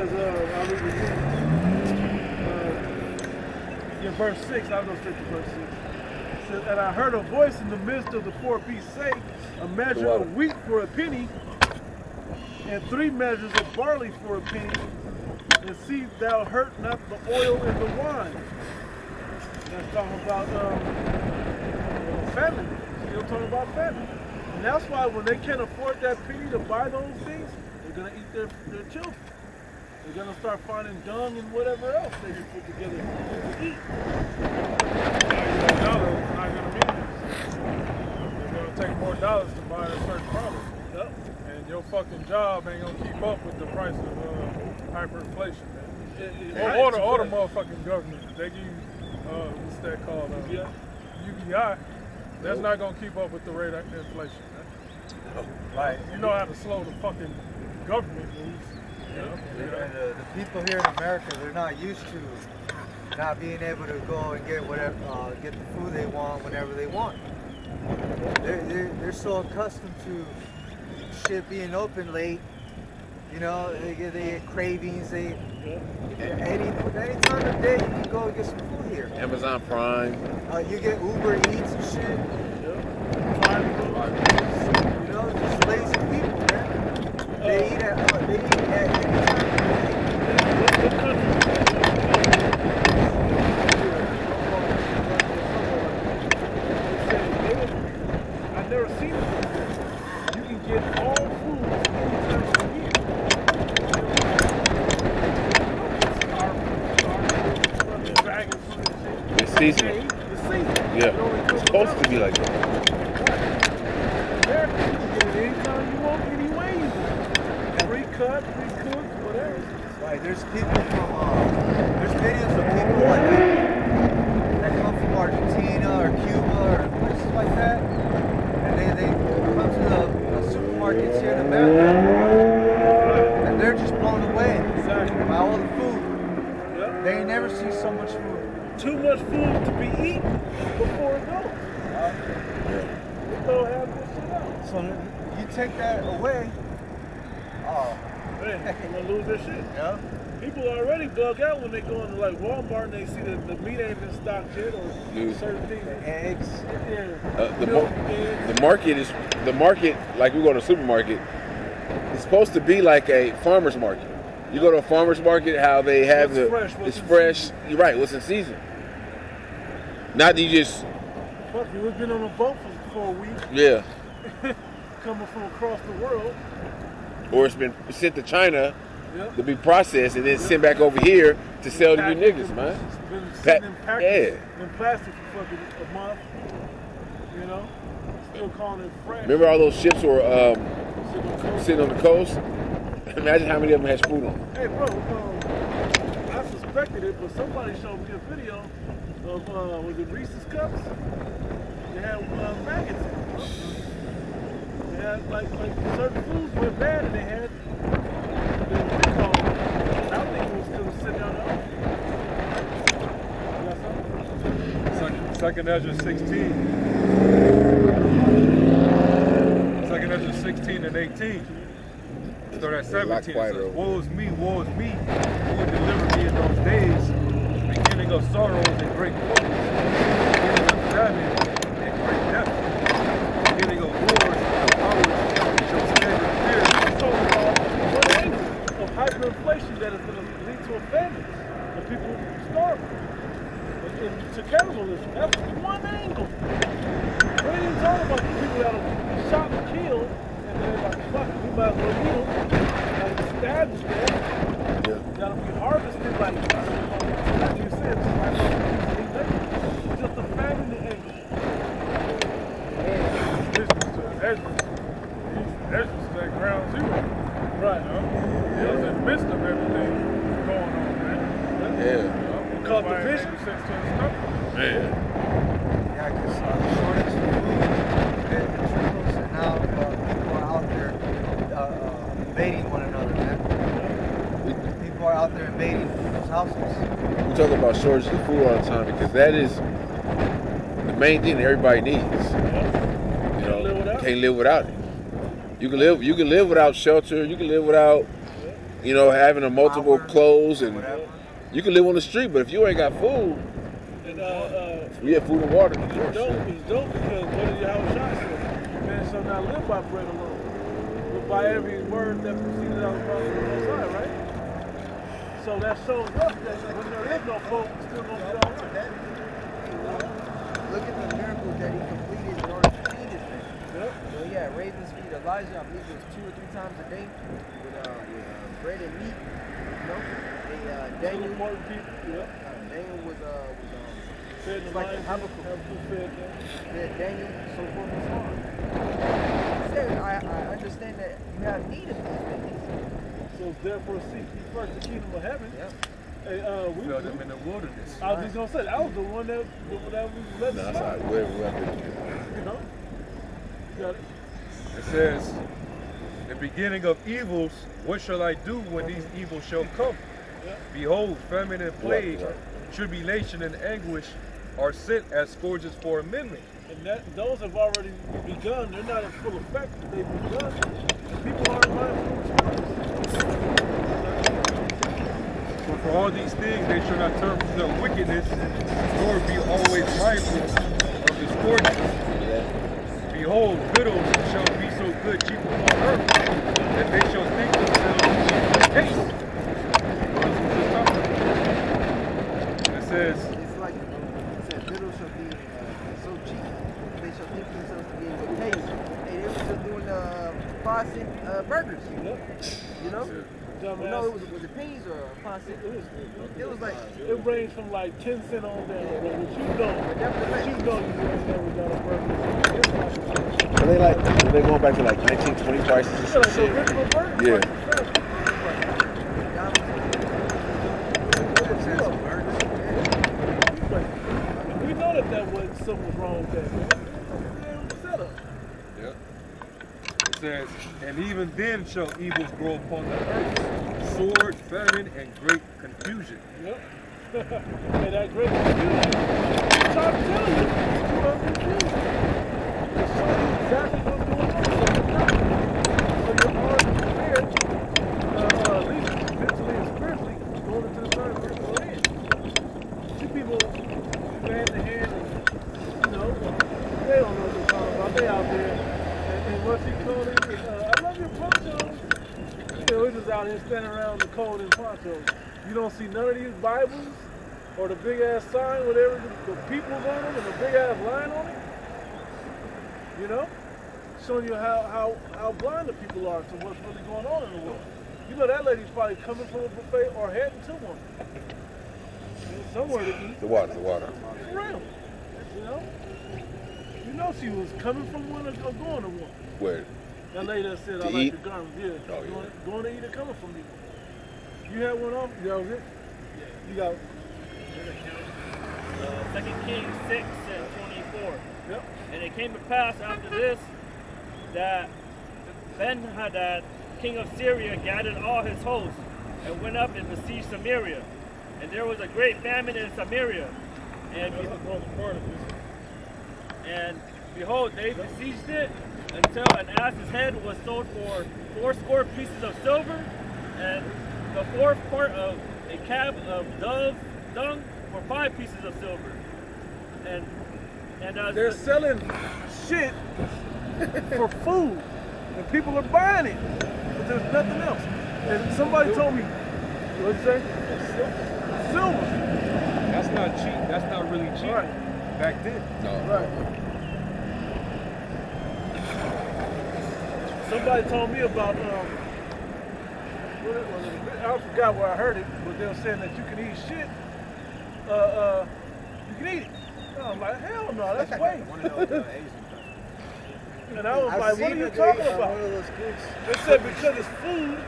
says, I'll read it again. In verse 6, I'll go straight to verse 6. It says, and I heard a voice in the midst of the four beasts say, a measure of wheat for a penny, and 3 measures of barley for a penny, and see thou hurt not the oil and the wine. That's talking about famine. Still talking about famine. And that's why when they can't afford that penny to buy those things, they're going to eat their children. They're going to start finding dung and whatever else they can put together to eat. $dollars is not going to mean this. They're going to take more dollars to buy a certain product. Yep. And your fucking job ain't going to keep up with the price of hyperinflation, man. Or the motherfucking government. They give you, what's that called? UBI. That's not going to keep up with the rate of inflation, man. Right. You know how to slow the fucking government moves. And the people here in America, they're not used to not being able to go and get whatever, get the food they want whenever they want. They're so accustomed to shit being open late. You know, they get cravings. Any time of day you can go and get some food here. Amazon Prime. You get Uber Eats and shit. You know, just lazy people, man. They eat at any time of I've never seen it before. You can get all food any time of the year. It's seasonal. Yeah. It's supposed to be like that. America, you can get it anytime you want, any way you want. Pre-cut, pre-cooked, whatever. Right, there's people from, there's videos of people like that come from Argentina or Cuba or places like that, and they come to the supermarkets here in America, and they're just blown away by all the food. Yep. They ain't never seen so much food. Too much food to be eaten before it goes. They go have this shit out. So you take that away, oh, Man, they're gonna lose their shit. yeah. People already bug out when they go into like Walmart and they see that the meat ain't been stocked yet or certain things. Eggs. Yeah. The market, like we go to a supermarket, it's supposed to be like a farmer's market. You go to a farmer's market, how they have it's fresh. You're right. What's in season? Not that you just. Fuck you, we've been on a boat for a week. Yeah. Coming from across the world. Or it's been sent to China Yep. to be processed and then sent back over here to sell to you niggas, man. It's been sitting in packages in plastic for fucking a month. You know? Still calling it fresh. Remember all those ships were sitting on the coast? Imagine how many of them had food on them. Hey, bro, I suspected it, but somebody showed me a video of, was it Reese's Cups? They had maggots in it, bro. They had, like certain foods went bad, and they had, I think it was because it was sitting down there. Second Ezra 16. Second Ezra 16 and 18. Start at 17. It says, woe is me, who will deliver me in those days, beginning of sorrows and great woes, beginning of famine and great death, beginning of wars and powers shall stand in fear. So, one angle of hyperinflation that is going to lead to a famine, and people starving, and to cannibalism. That's one angle. We ain't even talking about the people that are shot and killed, and they're like, fuck it, we might as well eat them. Like, stabbed to death. That'll be harvested like you said, just a famine angle. Ezra's at ground zero. Right. It was in the midst of everything going on, man. Yeah. We call it division. Man. Yeah, because shortage of food and trickles, and now people are out there invading one another, man. People are out there invading people's houses. We talk about shortage of food all the time because that is the main thing that everybody needs. You know, you can't live without it. You can live without shelter. You can live without you know, having a multiple Power, clothes, and whatever. you can live on the street. But if you ain't got food, And we have food and water. it's dope because what did Yahweh Shah say? Man shall not live by bread alone, but by every word that proceeded out of the mouth of the Most High, right? So that shows us that when there is no hope, it's still going to be all right. Look at the miracles that he completed in order to feed his men. Yep. So yeah, ravens feed Elijah. I believe it was 2 or 3 times a day with bread and meat. You know, Daniel. Important people. Yep. Daniel was Fed the like lions, Habakkuk. fed them. Daniel, so forth and so on. He said, I understand that you have need of these things. So therefore seek ye first the kingdom of heaven. Yep. Hey, we Felt them in the wilderness. I was just gonna say that was the one that we let No, slide. that's not where we're at. You know? You got it. It says, the beginning of evils, what shall I do when these evils shall come? Yeah. Behold, famine and plague, Right. tribulation and anguish are sent as scourges for amendment. And those have already begun. They're not in full effect, but they've begun. People aren't mindful of For all these things, they shall not turn from their wickedness, nor be always mindful of the scourges. Behold, widows shall be so good cheap upon earth, that they shall think themselves taste. It says, It's like it said, widows shall be so cheap, they shall think themselves to be in good taste. Hey, they were just doing 5-cent burgers, you know? Well, no, it was it pennies or 5 cents? It was like, it ranged from like 10 cents on down. But what you know, you ain't never got a burger. Are they going back to like 1920 prices or Yeah, some like the shit? original burger. Yeah. We know that wasn't something was wrong with that. Man. It was a setup. Yep. It says, and even then shall evils grow upon the earth, sword, famine, and great confusion. Yep. And that great confusion, I'm trying to tell you, you are confused. It's showing you exactly what's going on. So you're already prepared, at least mentally and spiritually, going into the third physical end. See people hand in hand, and, you know, they don't know what they're talking about. They out there, and what's he calling it? I love your ponchos. You know, we're just out here standing around the cold in ponchos. You don't see none of these Bibles or the big ass sign with the peoples on them and the big ass line on it. You know? Showing you how blind the people are to what's really going on in the world. You know that lady's probably coming from a buffet or heading to one. Somewhere to eat. The water. For real. You know she was coming from one or going to one. Where? That lady that said, To I like eat? the garments. Yeah. Oh, yeah. Going to eat or coming from you. You had one on? Yeah, was it? You got 2 Kings 6 and 24. Yep. And it came to pass after this that Ben-Hadad, king of Syria, gathered all his hosts and went up and besieged Samaria. And there was a great famine in Samaria. And behold, they besieged it until an ass's head was sold for 80 pieces of silver, and the 4th part of a cab of dove dung for 5 pieces of silver. And They're selling shit for food, and people are buying it, but there's nothing else. And somebody told me, what'd you say? Silver. That's not cheap. That's not really cheap Right. back then. No. Right. Somebody told me about, I forgot where I heard it, but they were saying that you can eat shit, you can eat it. And I'm like, hell no, that's waste. And I was like, what are you talking about? They said because it's food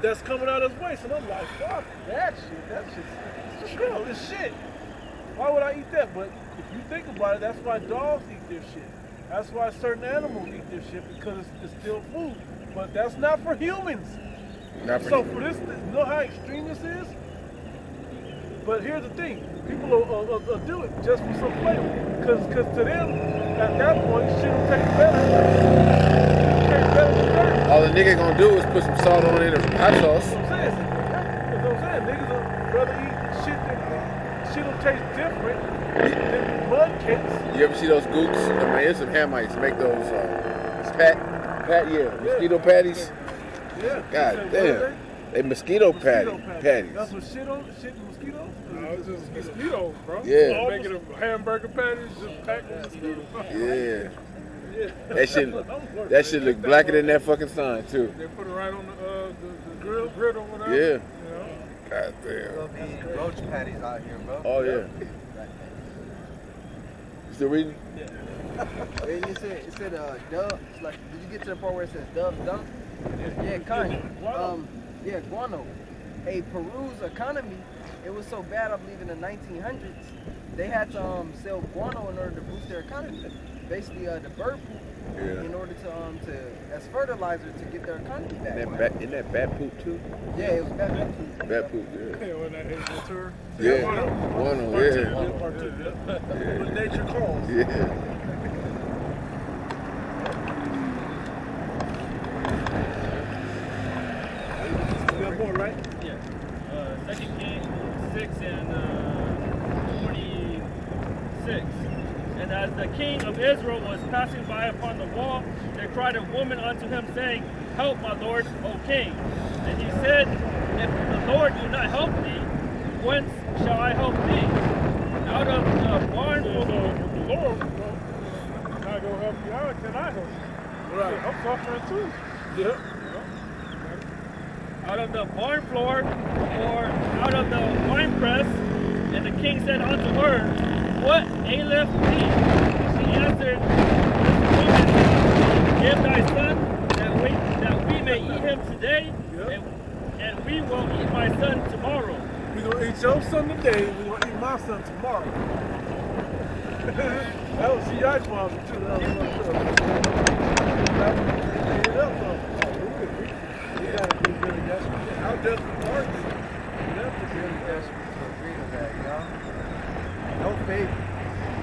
that's coming out as waste. And I'm like, fuck that shit. That shit's real. It's shit. Why would I eat that? But if you think about it, that's why dogs eat their shit. That's why certain animals eat their shit, because it's still food. But that's not for humans. Not for So you. for this, you know how extreme this is? But here's the thing, people will do it just for some flavor. Because to them, at that point, shit will taste better. It'll taste better than dirt. All the nigga gonna do is put some salt on it or some hot sauce. That's what I'm saying. That's what I'm saying. Niggas would rather eat shit that shit will taste different than mud cakes. You ever see those gooks? I mean, there's some Hamites make those mosquito patties. Yeah. God damn. They mosquito patties. That's what shit mosquitoes? No, it's just mosquitoes, bro. Yeah. Making a hamburger patties, just packed with mosquitoes. Yeah. That shit look blacker than that fucking sign too. They put it right on the grill or whatever. Yeah. You know? God We're gonna damn. be eating roach patties out here, bro. Oh yeah. You still reading? And it said dove. It's like, did you get to the part where it says dove dunk? Yeah, kind. Yeah, guano. Hey, Peru's economy, it was so bad, I believe, in the 1900s, they had to sell guano in order to boost their economy. Basically, the bird poop, in order to as fertilizer to get their economy back. Isn't that bat poop too? Yeah, it was bad poop. Bat poop, yeah. Yeah, when that is the tour. Yeah. Guano, yeah. What nature calls. Yeah. You got more, right? Yeah. 2 Kings 6 and 26. And as the king of Israel was passing by upon the wall, there cried a woman unto him, saying, Help, my lord, O king. And he said, If the Lord do not help thee, whence shall I help thee? Out of the barn So, if the Lord not gonna help you out, can I help you? Right. I'm suffering too. Yeah. out of the barn floor or out of the winepress? And the king said unto her, What aileth thee? She answered, Give thy son, that we may eat him today, and we will eat my son tomorrow. We're going to eat your son today, we're going to eat my son tomorrow. That was C.I. father, too. That was you got to be really desperate. How desperate are you? Really desperate to agree to that, you know? No faith.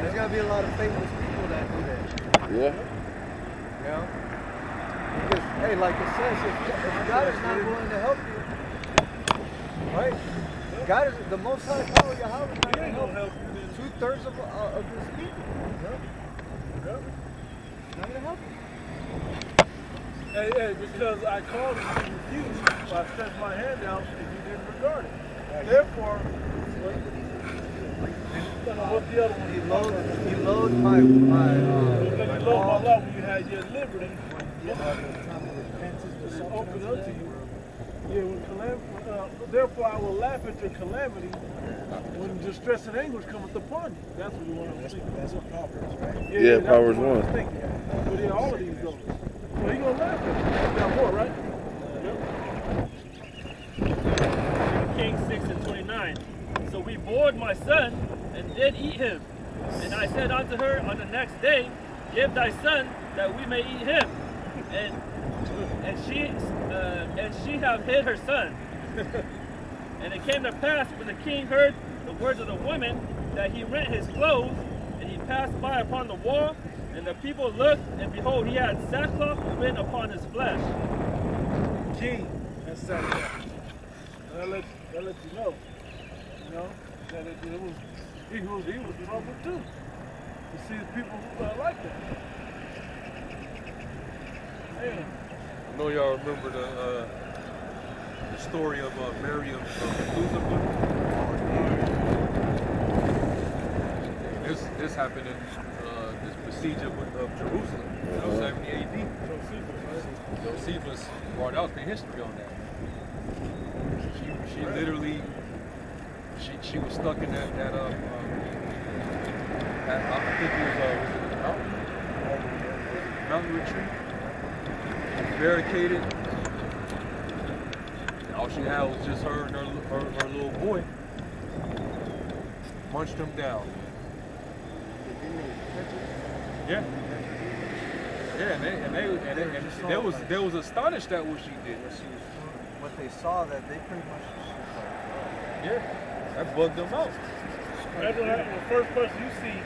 There's got to be a lot of faithless people that do that. Yeah. You know? Because, hey, like it says, if God is not willing to help you, right? God is the Most High Power, Yahweh, is not going to help you. 2/3 of his people. Not going to help you. Hey, because I called you and you refused, so I stretched my hand out and you didn't regard it. Therefore, what's the other one? He loathed my Because you loved my law when you had your liberty. It's open unto you. Yeah, when therefore I will laugh at your calamity when distress and anguish cometh upon you. That's what you want to see. That's what Proverbs, right? Yeah, that's Proverbs what I was 1. thinking. But yeah, all of these go. So he gonna laugh at you. You got more, right? Yep. King 6 and 29. So we bored my son and did eat him. And I said unto her on the next day, Give thy son that we may eat him. And she have hid her son. And it came to pass when the king heard the words of the woman that he rent his clothes, and he passed by upon the wall, and the people looked, and behold, he had sackcloth written upon his flesh. King, that's sackcloth. That lets you know, that he was trouble too. You see the people like that. Man. I know y'all remember the story of Miriam This happened in this besiege of Jerusalem, 70 AD. Josephus brought out the history on that. She literally, she was stuck in that I think it was a mountain retreat, barricaded. All she had was just her and her little boy. Munched him down. Yeah. Yeah, and they was astonished at what she did. What they saw, that they pretty much. Yeah, that bugged them out. That's what happened. The first person you see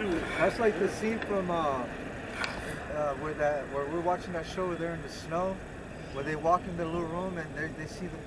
do it. That's like the scene from where we're watching that show where they're in the snow where they walk in the little room and they see the